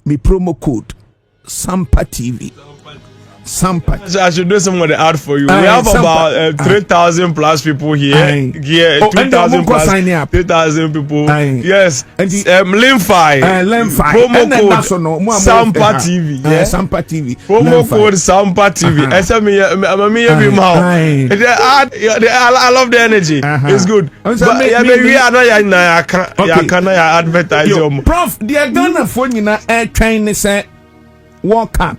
me promo code Sampa TV. Sampa. So I should do some of the ad for you. We have about 3,000 plus people here. Yeah, 2,000 plus. 3,000 people. Yes. Limfi. Promo code Sampa TV. Yeah. Sampa TV. Promo code Sampa TV. I love the energy. It's good. But we are not advertising. Prof, the Ghana phone air train say World Cup.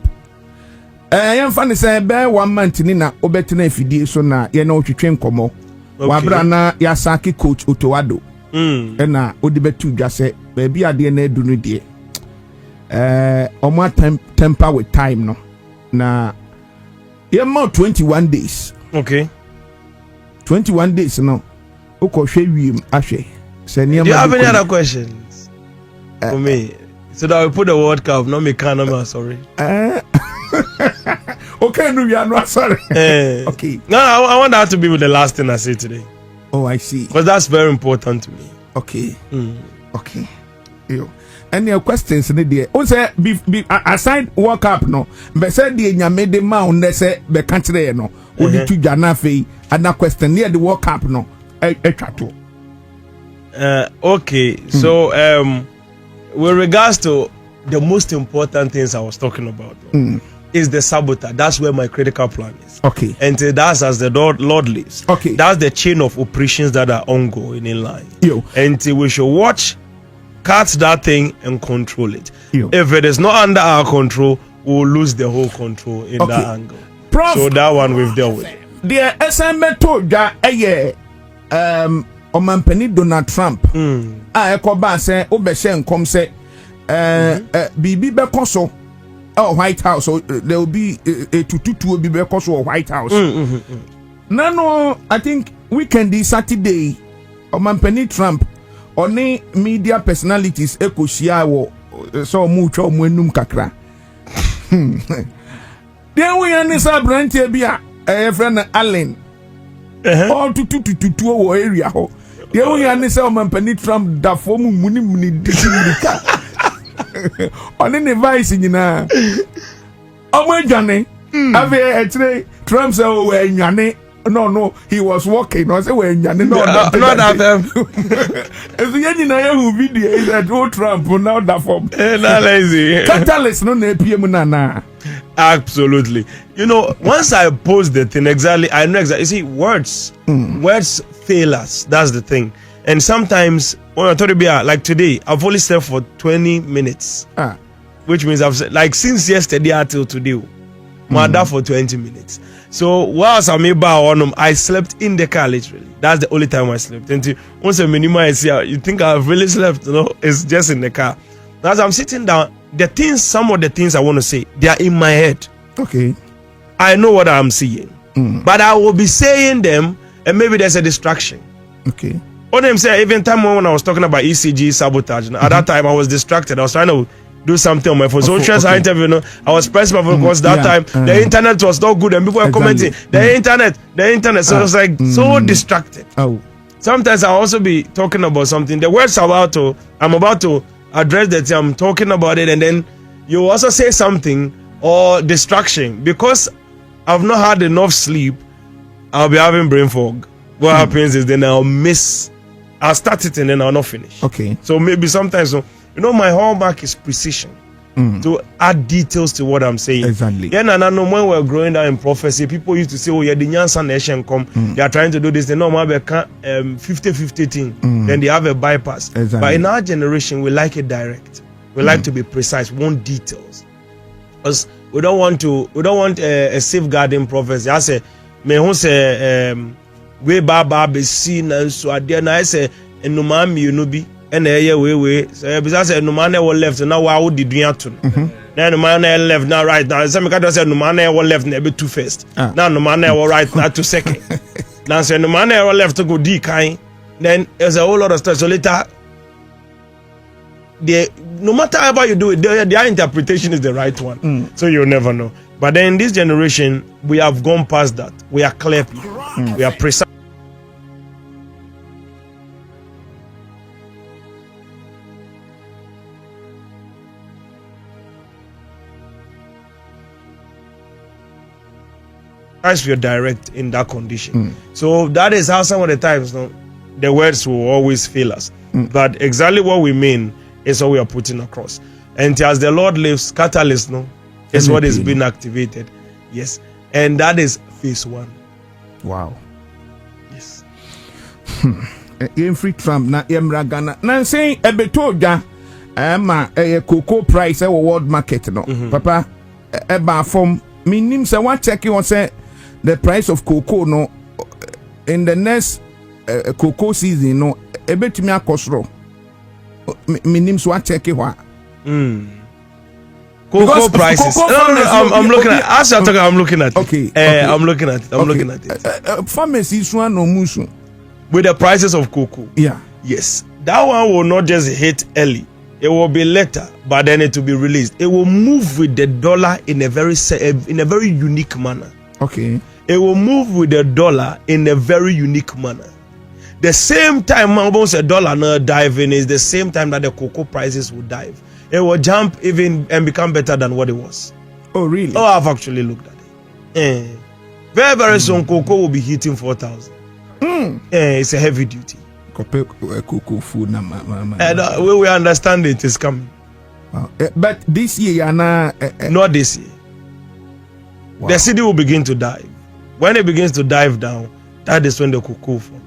I am funny say be 1 month ni na obetina efidie so na ye na otwetwe nkomo wabra na yasaki coach Otowado na odibetu dwa se be bia de na edu no de omo temper with time no na ye ma 21 days. Okay, 21 days no ukwohwe wiem ahwe se ne. Do you have any other questions for me so that we put the World Cup? No, me can't. I'm sorry. Okay, no, you are not sorry. Okay. No, I want that to be the last thing I say today. Oh, I see. Because that's very important to me. Okay. Okay. Yo. Any questions in the oh say aside World Cup no, but say the nyame de ma on say be country no. Odi tu jana fe ana question near the World Cup no. Etwato. Okay. So with regards to the most important things I was talking about is the saboteur. That's where my critical plan is. Okay. And that's as the Lord lives. Okay. That's the chain of operations that are ongoing in line. Yo. And we should watch, catch that thing and control it. Yo. If it is not under our control, we'll lose the whole control in that angle. Prof, so that one we've dealt with. The SME told ya Omampeni Donald Trump. Ekoba say obeshe nkom say Bibi Bekoso White House, so there will be a tutu be Bekoso White House. No, I think weekend is Saturday. Omampeni Trump oni media personalities ekoshia wo so mucho mwenum kakra. Then we anisa branche bia friend Allen. All tutu wo area ho. Then we anisa Omampeni Trump da form muni disimrika. On any vice nyina omejane ave etre Trump say we nyane no he was walking no say we nyane no not that so nyina ya hu video is that Trump now that form na lazy catalyst no na epiem na absolutely. You know, once I post the thing exactly, I know exactly. You see, words fail us. That's the thing. And sometimes when I thought it'd be like today, I've only slept for 20 minutes, which means I've like since yesterday until today, I'm for 20 minutes. So whilst I'm able, I slept in the car literally. That's the only time I slept. And once a minimum is here, you think I've really slept? No, it's just in the car. As I'm sitting down, some of the things I want to say, they are in my head. Okay, I know what I'm seeing, but I will be saying them, and maybe there's a distraction. Okay. What them say, even time when I was talking about ECG sabotage, at that time I was distracted. I was trying to do something on my phone. So interview, I was pressing my phone because that time the internet was not good and people were commenting. The internet. So I was like so distracted. Oh. Sometimes I'll also be talking about something. The words I'm about to address that I'm talking about it, and then you also say something or distraction. Because I've not had enough sleep, I'll be having brain fog. What happens is then I'll start it and then I'll not finish. Okay. So maybe sometimes, my hallmark is precision. To add details to what I'm saying. Exactly. Yeah, and I know when we're growing down in prophecy, people used to say, oh, yeah, the Nyansa nation come. They are trying to do this. They know my 50-50 thing. Then they have a bypass. Exactly. But in our generation, we like it direct. We like to be precise. We want details. Because we don't want a safeguarding prophecy. I say, me who say, we baba be seen and so I dare I say, and no man you know be. And we so because no man was left now why did you to now no man left now right now some can say no man was left na be two first now no man was right now to second now say no man was left to go d kind then there's a whole lot of stuff so later no matter how you do it their interpretation is the right one so you'll never know. But then in this generation we have gone past that. We are clear people. We are precise. That's you're direct in that condition. So that is how some of the times, no, the words will always fail us. But exactly what we mean is what we are putting across. And as the Lord lives, catalyst, no, is what is being activated. Yes. And that is phase 1. Wow. Yes. Free Trump na Emra Ghana. Na saying ebetoja ma cocoa price e world market no. Papa eba from minim say what check you say the price of cocoa no in the next cocoa season no ebetumi akosro. Minim so what check you Cocoa prices. I'm looking at. As you're talking, I'm looking at it. Okay. I'm looking at it. I'm looking at it. Pharmacies one no musu. With the prices of cocoa. Yeah. Yes. That one will not just hit early. It will be later, but then it will be released. It will move with the dollar in a very unique manner. Okay. It will move with the dollar in a very unique manner. The same time almost a dollar not diving is the same time that the cocoa prices will dive. It will jump even and become better than what it was. Oh, really? Oh, I've actually looked at it. Very, very soon, cocoa will be hitting 4,000. It's a heavy duty. Cocoa food. We understand it is coming. Wow. But this year, not this year. Wow. The city will begin to dive. When it begins to dive down, that is when the cocoa falls.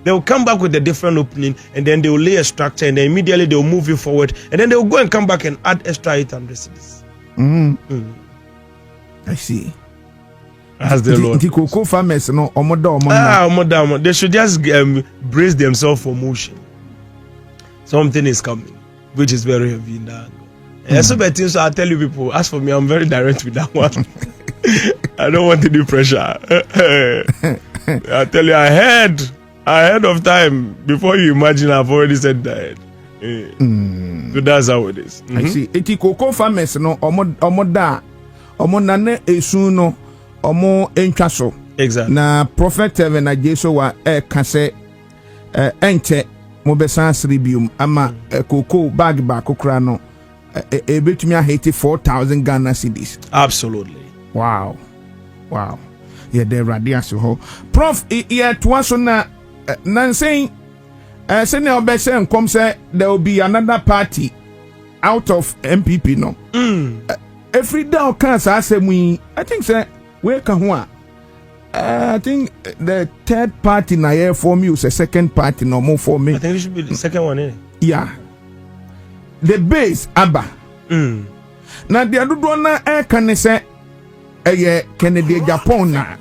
They will come back with a different opening, and then they will lay a structure, and then immediately they will move it forward, and then they will go and come back and add extra 800 cities. I see. As the Lord. The cocoa farmers, no, they should just brace themselves for motion. Something is coming, which is very heavy in that angle. So I tell you people, as for me, I'm very direct with that one. I don't want any pressure. I tell you, ahead of time, before you imagine, I've already said that. So that's how it is. I see. Eti cocoa farmers no omo nane esu no omo entwaso. Exactly. Na prophet Evan na Jesu wa ka se enche mo besan sribium ama cocoa bag ba kokra no ebetumi ahete 4,000 Ghana cedis. Absolutely. Wow. Yeah, the radius ho. Prof yeah twaso na Nancy, say now be say come say there will be another party out of MPP no. Every day can say we I think say we can one. I think the third party na here for me is a second party no more for me. I think it should be the second one, eh? Yeah. The base Abba. Now the other one na can say Kennedy Japan na.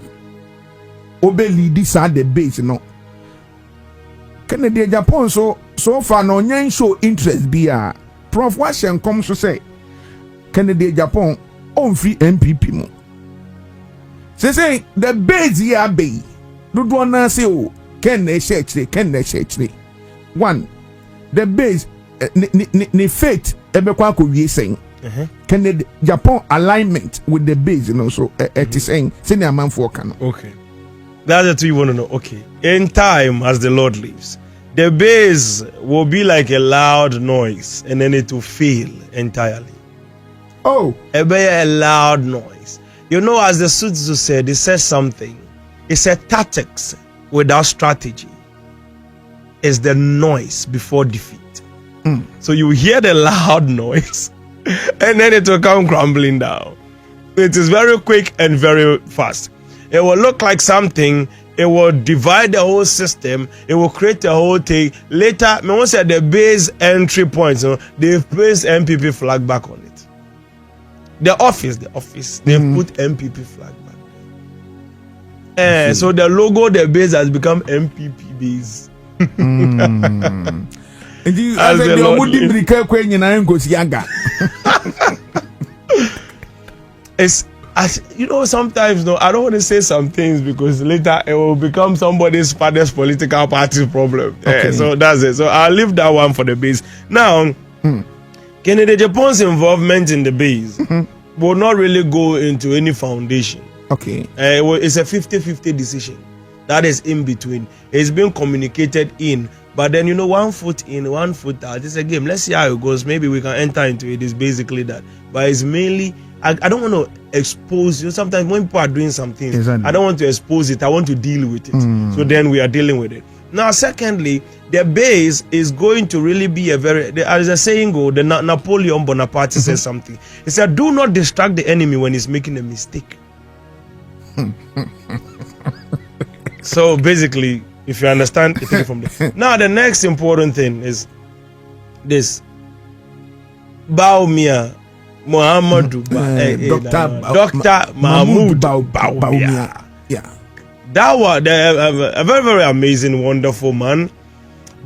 Obeli this are the base no. Kennedy Japan so far no nyan show interest bia Prof Washen come so say Kennedy Japan on free MPP mo say the base here be do na say o ken na share one the base ni faith ebekwa ko wie sen Kennedy Japan alignment with the base you know so it is saying say na man for kan. Okay. That's the two you want to know. Okay. In time, as the Lord lives, the bass will be like a loud noise and then it will fail entirely. Oh. A loud noise. You know, as the Sutsu said, it says something. It said tactics without strategy is the noise before defeat. So you hear the loud noise and then it will come crumbling down. It is very quick and very fast. It will look like something. It will divide the whole system. It will create a whole thing. Later, once at the base entry points, they've placed MPP flag back on it. The office, they've put MPP flag back. So the logo, the base has become MPP base. It's you know, sometimes I don't want to say some things because later it will become somebody's father's political party's problem. Okay. So that's it. So I'll leave that one for the base. Now, Kennedy Japan's involvement in the base will not really go into any foundation. Okay. It's a 50-50 decision. That is in between. It's been communicated in. But then, 1 foot in, 1 foot out. It's a game. Let's see how it goes. Maybe we can enter into it. It's basically that. But it's mainly I don't want to expose you. Sometimes when people are doing something, exactly. I don't want to expose it. I want to deal with it. So then we are dealing with it. Now, secondly, the base is going to really be as a saying go, the Napoleon Bonaparte says something. He said, do not distract the enemy when he's making a mistake. So basically, if you understand, you take it from there. Now, the next important thing is this. Baumia Muhammadu Dr. Mahmoud Baumia. Yeah. That was a very, very amazing, wonderful man.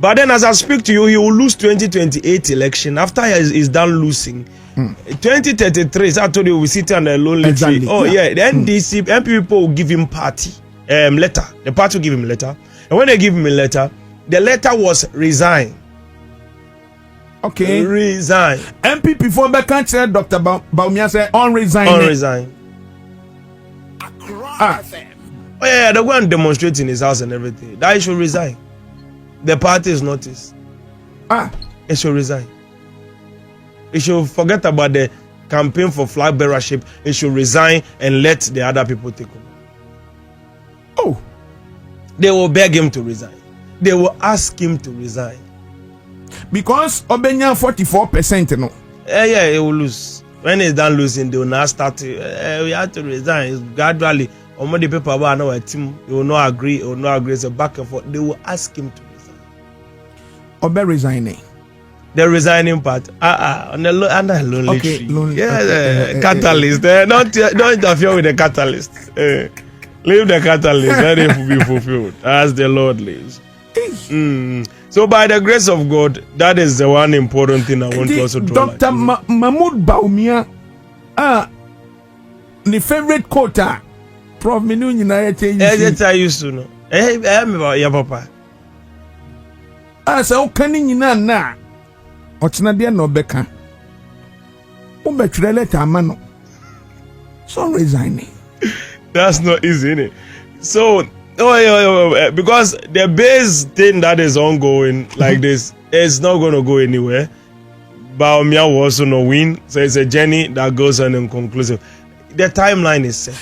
But then, as I speak to you, he will lose 2028 election. After he's done losing, 2033, as I told you, we sit on a lonely tree. Oh, yeah. The NDC, MP people will give him letter. The party will give him letter. And when they give him a letter, the letter was resign. Okay. Resign. MP before Beckham said Dr. Baumia said on resign. On resign. Oh yeah, they're going to demonstrate in his house and everything. That he should resign. The party is noticed. He should resign. He should forget about the campaign for flag bearership. He should resign and let the other people take over. Oh. They will beg him to resign. They will ask him to resign. Because Obenya 44%, no. Yeah, he will lose. When he's done losing, they will now start to, we have to resign. It's gradually, the people about our team, they will not agree, It's a back and forth. They will ask him to resign. Obe resigning. The resigning part, under lonely tree. Lonely, catalyst. Don't interfere with the catalyst. Leave the catalyst, let it be fulfilled as the Lord lives. So by the grace of God, that is the one important thing I want to also draw. Dr. Mahmoud Baumia, the favorite quota, Prof. Minu United. I used to know. Yeah, Papa. So can you na? What's not there no beka? Letter mano. So resigning. That's not easy, innit? So. Because the base thing that is ongoing like this is not going to go anywhere. Baumia will also not win, so it's a journey that goes on inconclusive. The timeline is set.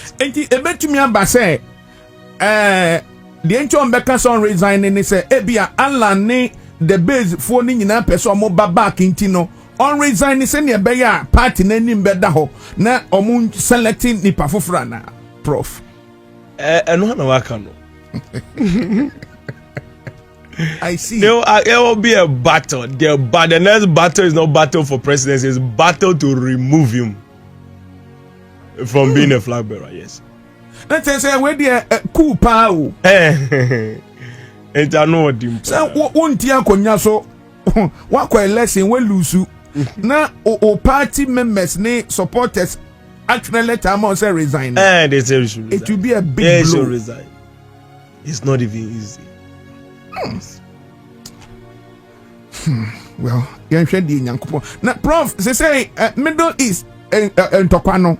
The ancient Becca son resigning and say, Ebia, Alane, the base for Nina person more back intino. On resigning, send your bear party name bedaho. Na omun selecting Nipa Fufrana, Prof. And one of our canoe. I see. There will be a battle. The next battle is not battle for presidency, it's battle to remove him from being a flag bearer. Yes. Let's say where the coup pow. And I know what him. So one tia konya so what lesson we lose. Now o party members ne supporters actually let them say resign. They say we should resign. It will be a big blow. Resign. It's not even easy. Well, you should be now, Prof. They say Middle East and Tokwano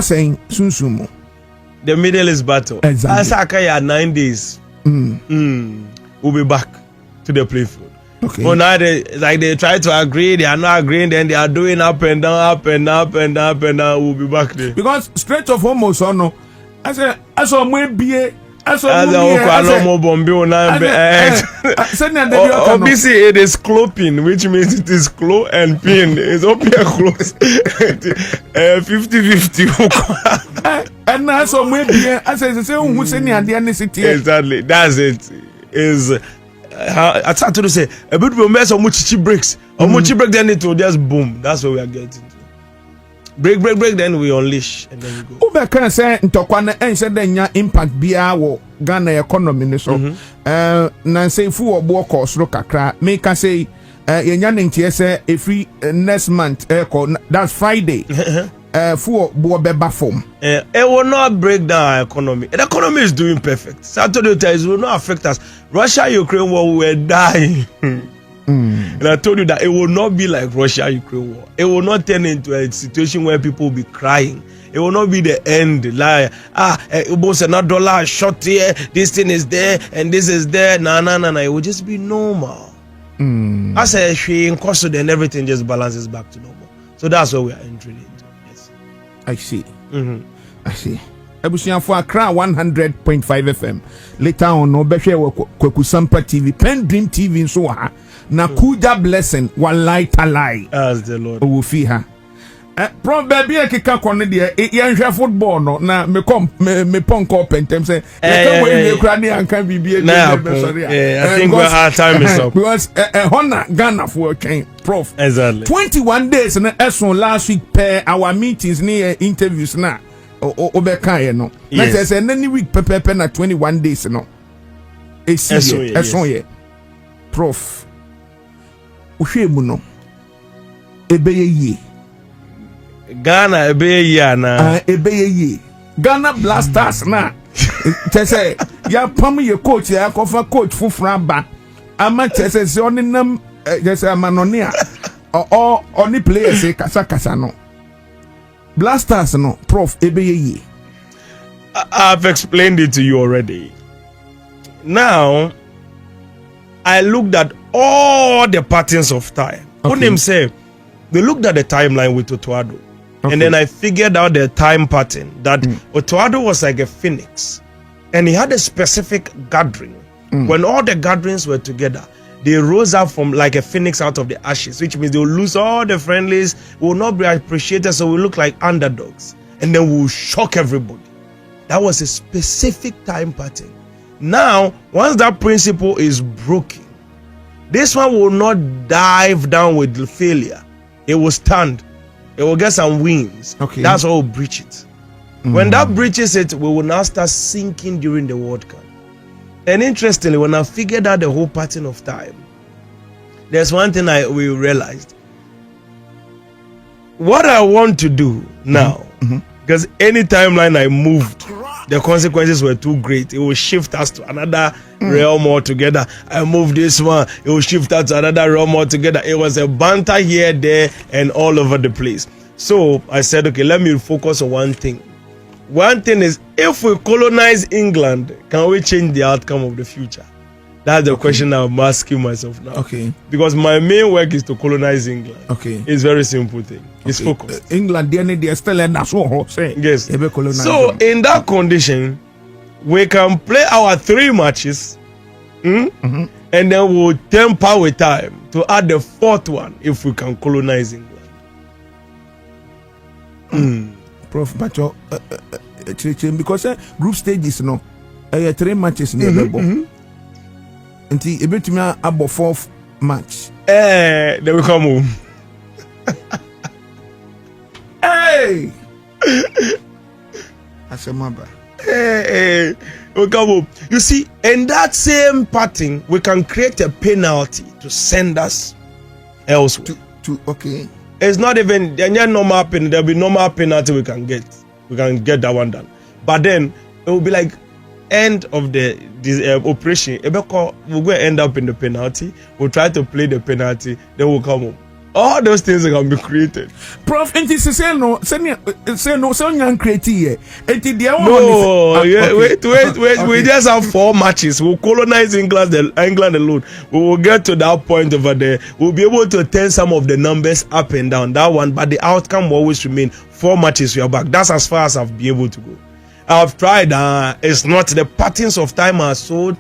saying soon. The Middle East battle. Exactly. Asaka 9 days. We'll be back to the playing field. Okay. But now they try to agree, they are not agreeing, then they are doing up and down. We'll be back there. Because Strait of Hormuz, no, I said, obviously it is cloping, which means it is clo and pin. It's up here close. 50-50. And now so maybe I said the same who send the city. Exactly. That's it. Is I tried to say a bit of mess of muchichi breaks. Or muchichi break, then it will just boom. That's what we are getting to. Break, then we unleash and then we go. Uber can say Ntokwana and said then your impact be our Ghana economy. So Nancy Fu or Walk or Accra. Make us say Yanning TSA every next month, that's Friday. For Boabeba form. It will not break down our economy. The economy is doing perfect. Saturday it will not affect us. Russia-Ukraine war, we were dying. And I told you that it will not be like Russia-Ukraine war. It will not turn into a situation where people will be crying. It will not be the end. Like, almost another dollar shot here, this thing is there, and this is there. No. It will just be normal. As a she in cost, then everything just balances back to normal. So that's what we are entering into. Yes. I see. I see. Ebusian for Accra 100.5 FM. Later on, no better Kwaku Sampa TV, Pen Dream TV, and so on. Na Kuja blessing, one light a lie. As the Lord. Ufi ha. From baby, I can come on the young football. No, na me come me punk up and them say, you can and can be I think our time is up. Because Honor Ghana for came, Prof. Exactly. 21 days and as on last week, per our meetings near interviews now. Obeka no. Let's say any week pepe na 21 days no. Yes. Prof. Uhwemu no. Ebeye ye. Ghana ebeye ye na. Ebeye ye. Ghana Blasters na. Say ya pam ye coach ya kofa coach fufra ba. Ama say oni nam say amanoni a or oni players say kasa no. Blasters no, Prof. Ebeye. I've explained it to you already. Now, I looked at all the patterns of time. What him say? They looked at the timeline with Otoado. And then I figured out the time pattern that Otoado was like a phoenix. And he had a specific gathering. When all the gatherings were together, they rose up from like a phoenix out of the ashes, which means they'll lose all the friendlies, will not be appreciated, so we look like underdogs. And then we'll shock everybody. That was a specific time pattern. Now, once that principle is broken, this one will not dive down with failure. It will stand. It will get some wings. That's how we'll breach it. When that breaches it, we will now start sinking during the World Cup. And interestingly, when I figured out the whole pattern of time, there's one thing we realized. What I want to do now, because any timeline I moved, the consequences were too great. It will shift us to another realm altogether. I moved this one, it will shift us to another realm altogether. It was a banter here, there, and all over the place. So I said, okay, let me focus on one thing. One thing is, if we colonize England, can we change the outcome of the future? That's the question I'm asking myself now. Because my main work is to colonize England. It's a very simple thing. It's focused. England, they still end us. Yes. So in that condition, we can play our 3 matches, and then we'll temper with time to add the 4th one if we can colonize England. Prof. Pacho, because group stages, no, 3 matches never. Until you bet me about 4th match. Then we come home. Hey! I said, my bad. Hey, we come home. You see, in that same pattern, we can create a penalty to send us elsewhere. It's not even normal penalty. There'll be normal penalty we can get. We can get that one done. But then it will be like end of this operation. We'll go end up in the penalty. We'll try to play the penalty. Then we'll come home. All those things can be created. Prof, and this is say no, so young creative. No, wait. We just have 4 matches. We'll colonize England alone. We will get to that point over there. We'll be able to turn some of the numbers up and down. That one, but the outcome will always remain 4 matches. We are back. That's as far as I've been able to go. I've tried. It's not the patterns of time are so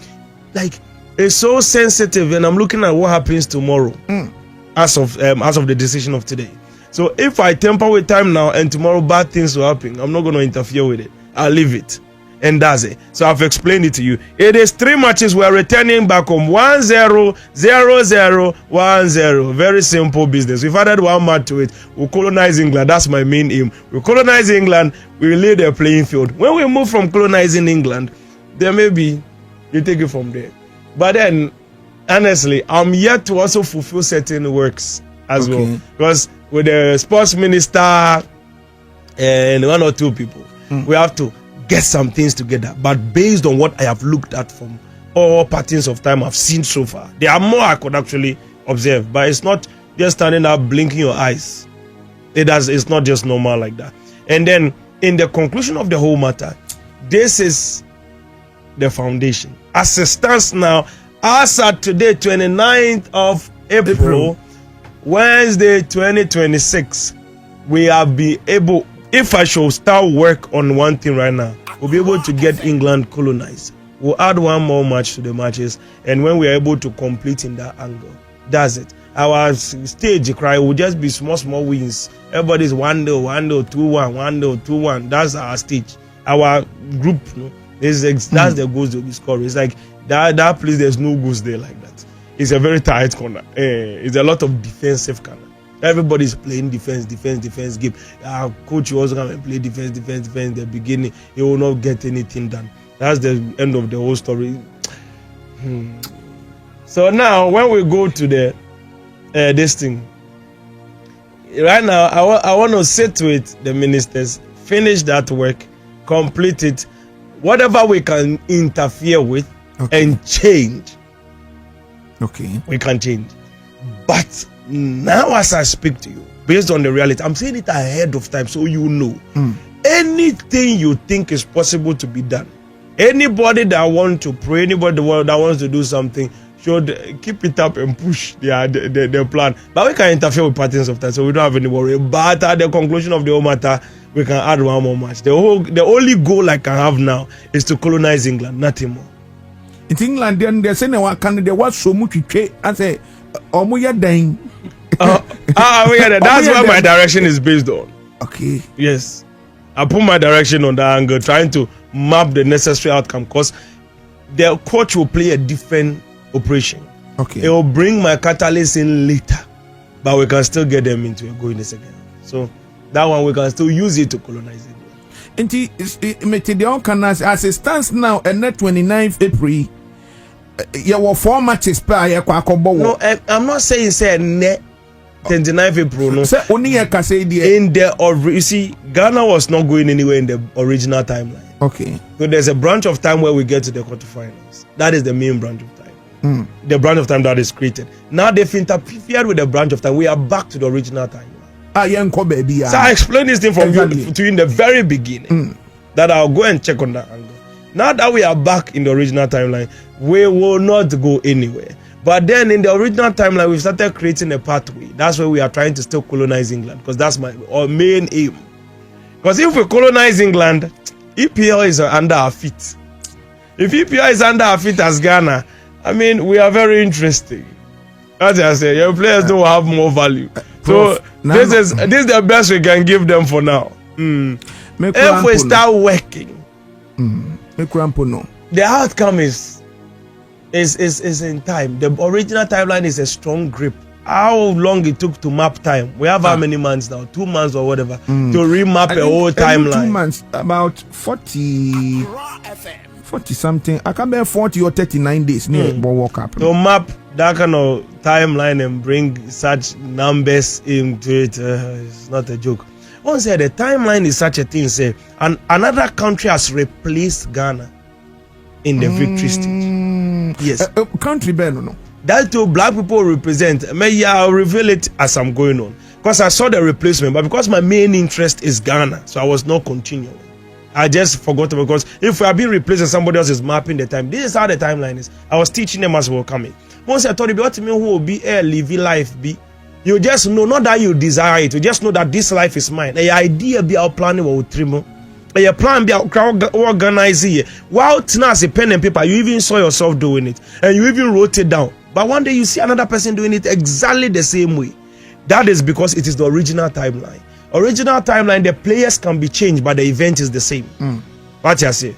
it's so sensitive, and I'm looking at what happens tomorrow. As of the decision of today. So if I temper with time now and tomorrow bad things will happen, I'm not going to interfere with it. I'll leave it. And that's it. So I've explained it to you. It is 3 matches. We're returning back home. 1-0, 0-0, 1-0. Very simple business. We've added 1 match to it. We'll colonize England. That's my main aim. We'll colonize England. We'll lay the playing field. When we move from colonizing England, then maybe you take it from there. But then, honestly, I'm yet to also fulfill certain works as well. Because with the sports minister and 1 or 2 people, we have to get some things together. But based on what I have looked at from all patterns of time I've seen so far, there are more I could actually observe. But it's not just standing up, blinking your eyes. It's not just normal like that. And then, in the conclusion of the whole matter, this is the foundation. As it stands now, as at today, 29th of April, Wednesday 2026, we have been able, if I should start work on one thing right now, we'll be able to get England colonized. We'll add one more match to the matches, and when we're able to complete in that angle, that's it. Our stage cry will just be small wins. Everybody's 1-0, 1-0, 2-1, 1-0, 2-1. That's our stage. Our group, that's the goals they'll be scoring. It's like that place, there's no goals there like that. It's a very tight corner. It's a lot of defensive corner. Everybody's playing defense game. Our coach will also come and play defense. In the beginning, he will not get anything done. That's the end of the whole story. So now, when we go to the this thing, right now, I want to sit with the ministers, finish that work, complete it, whatever we can interfere with, and change. Okay, we can change. But now, as I speak to you, based on the reality, I'm saying it ahead of time, so you know. Anything you think is possible to be done, anybody that wants to pray, anybody that wants to do something, should keep it up and push their plan. But we can interfere with patterns of time, so we don't have any worry. But at the conclusion of the whole matter, we can add one more match. The only goal I can have now is to colonize England, nothing more. In England, then they say there was so much I say, that's what my direction is based on. Okay. Yes. I put my direction on that angle, trying to map the necessary outcome, because the coach will play a different operation. Okay. It will bring my catalyst in later, but we can still get them into a go in a second. So that one we can still use it to colonize it. As it stands now, and net 29th April, there were 4 matches per year. No, I'm not saying say net 29th April. No, say only in the you see, Ghana was not going anywhere in the original timeline. Okay. So there's a branch of time where we get to the quarterfinals. That is the main branch of time. The branch of time that is created. Now they've interfered with the branch of time. We are back to the original timeline. So I explained this thing from you to you in the very beginning. That I'll go and check on that angle. Now that we are back in the original timeline, we will not go anywhere. But then in the original timeline, we started creating a pathway. That's where we are trying to still colonize England, because that's our main aim. Because if we colonize England, EPL is under our feet. If EPL is under our feet as Ghana, I mean, we are very interesting. As I say, your players don't have more value. So this is the best we can give them for now. If we start working, the outcome is in time. The original timeline is a strong grip. How long it took to map time? We have how many months now? 2 months or whatever to remap a whole timeline. 2 months, about 40 something. I can't be 40 or 39 days near World Cup. To map that kind of timeline and bring such numbers into it, it's not a joke. Once the timeline is such a thing, say, and another country has replaced Ghana in the victory stage. Yes. Country no. That too, black people represent. Maybe I'll reveal it as I'm going on, because I saw the replacement, but because my main interest is Ghana, so I was not continuing. I just forgot, because if we are being replaced and somebody else is mapping the time, this is how the timeline is. I was teaching them as we were coming. Once I told you what to me who will be a living life be, you just know, not that you desire it, you just know that this life is mine. The idea be our planning will trim. Your plan be organize it. While as a pen and paper, you even saw yourself doing it, and you even wrote it down. But one day you see another person doing it exactly the same way. That is because it is the original timeline. Original timeline, the players can be changed, but the event is the same. What you say?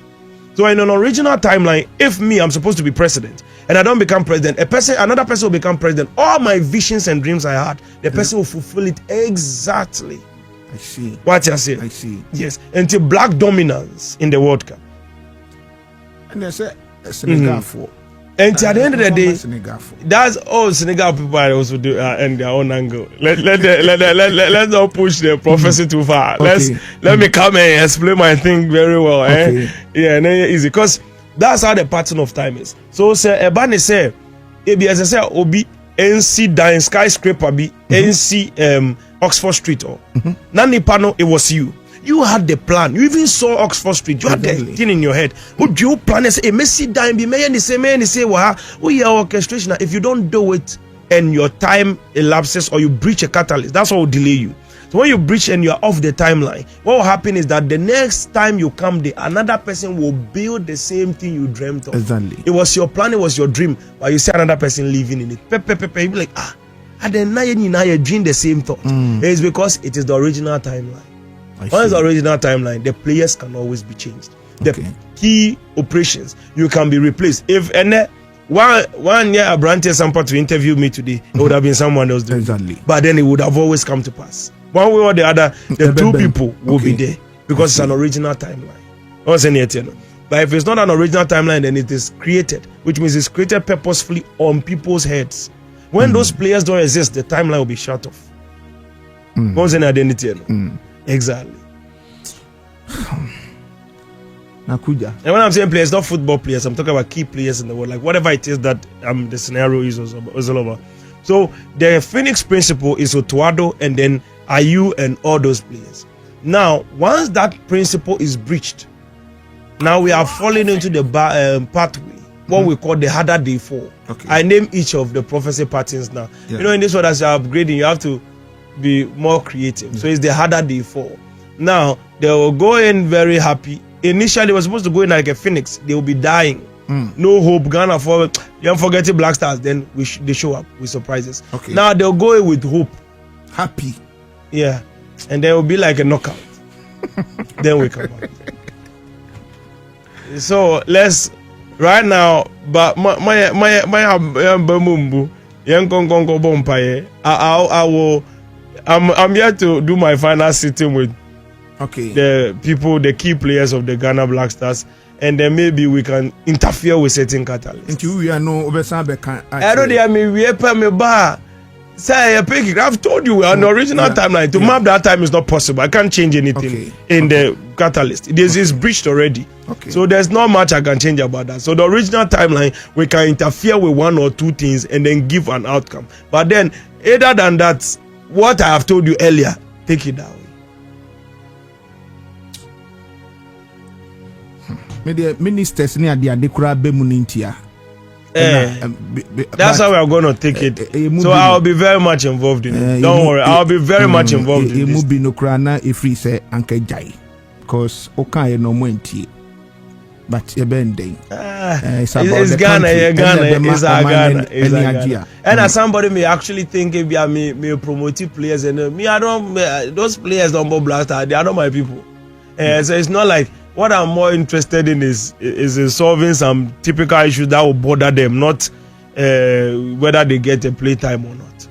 So in an original timeline, if me, I'm supposed to be president, and I don't become president, another person will become president. All my visions and dreams I had, the person will fulfill it exactly. I see. What you say? I see. Yes, until black dominance in the World Cup. And they say Senegal for. And at the end of the day, that's all Senegal people also do in their own angle. Let's not push the prophecy too far. Okay. Let me come and explain my thing very well. Okay. Yeah, and then easy, because that's how the pattern of time is. So say Ebani say, as I say, Obi NC Dine Skyscraper be NC Oxford Street or Nani Pano, it was you. You had the plan. You even saw Oxford Street. You had the thing in your head. Would you plan and say, Messi dime be may and say, well, we are orchestration. If you don't do it and your time elapses or you breach a catalyst, that's what will delay you. So when you breach and you're off the timeline, what will happen is that the next time you come there, another person will build the same thing you dreamt of. Exactly. It was your plan, it was your dream, but you see another person living in it. You be like, and then now you dream the same thought. It's because it is the original timeline. Once the original timeline, the players can always be changed. The key operations, you can be replaced. If one year Abrante Sampa to interview me today, it would have been someone else doing it. But then it would have always come to pass. One way or the other, the two people will be there because it's an original timeline. But if it's not an original timeline, then it is created, which means it's created purposefully on people's heads. When those players don't exist, the timeline will be shut off. What's an identity? Exactly. Nakuja. And when I'm saying players, not football players, I'm talking about key players in the world, like whatever it is that the scenario is all over. So the Phoenix principle is Otuado and then Eiii and all those players. Now, once that principle is breached, now we are falling into the pathway, what we call the harder day 4. I name each of the prophecy patterns now. You know, in this one, as you're upgrading, you have to be more creative. So it's the harder day 4. Now, they will go in very happy. Initially, they were supposed to go in like a phoenix. They will be dying. No hope. Ghana for you forgetting Black Stars. Then they show up with surprises. Now they'll go in with hope. Happy. Yeah. And there will be like a knockout. Then we come out. So let's right now. But my bamumbu. I'm here to do my final sitting with the people, the key players of the Ghana Black Stars, and then maybe we can interfere with certain catalysts. We are no I don't mean we pay me bar. Say I've told you on the original timeline to map that time is not possible. I can't change anything in the catalyst. This is breached already. So there's not much I can change about that. So the original timeline, we can interfere with 1 or 2 things and then give an outcome. But then other than that, what I have told you earlier, take it down. The ministers near the Adekura Bemunintia. That's how we are going to take it. So I'll be very much involved in it. Don't worry, I'll be very much involved in this. Because okay, no more but you're bending. It's Ghana, it's Ghana. And as somebody may actually think if you me promoting players and me, I don't. Those players don't blast. They are not my people. So it's not like. What I'm more interested in is solving some typical issues that will bother them, not whether they get a playtime or not.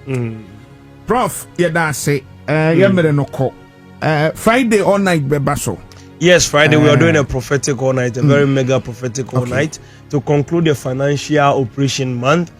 Prof, that's say Friday all night bebaso. Yes, Friday we are doing a prophetic all night, a very mega prophetic all night to conclude the financial operation month.